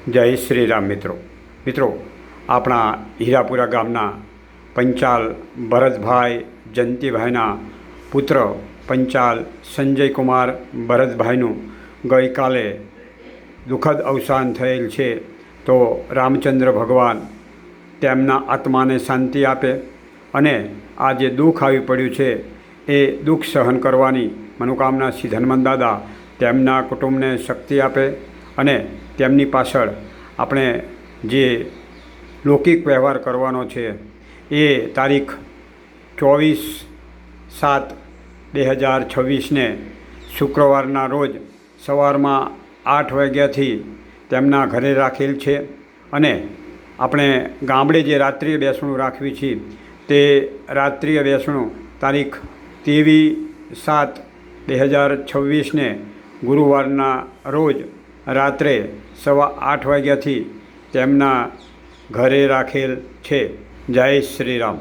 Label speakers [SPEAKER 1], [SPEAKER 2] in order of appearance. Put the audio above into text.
[SPEAKER 1] જય શ્રી રામ મિત્રો આપણા હીરાપુરા ગામના પંચાલ ભરતભાઈ જયંતિભાઈના પુત્ર પંચાલ સંજયકુમાર ભરતભાઈનું ગઈકાલે દુઃખદ અવસાન થયેલ છે। તો રામચંદ્ર ભગવાન તેમના આત્માને શાંતિ આપે અને આ જે દુઃખ આવી પડ્યું છે એ દુઃખ સહન કરવાની મનોકામના શ્રી હનુમાન દાદા તેમના કુટુંબને શક્તિ આપે અને તેમની પાછળ આપણે જે લૌકિક વ્યવહાર કરવાનો છે એ તારીખ 24/7/2026ને શુક્રવારના રોજ સવારમાં 8 વાગ્યાથી તેમના ઘરે રાખેલ છે અને આપણે ગામડે જે રાત્રિય બેસણું રાખવી છે તે રાત્રિય બેસણું તારીખ 23/7/2026ને ગુરુવારના રોજ રાત્રે 8:15 વાગ્યાથી તેમના ઘરે રાખેલ છે। જય શ્રી રામ।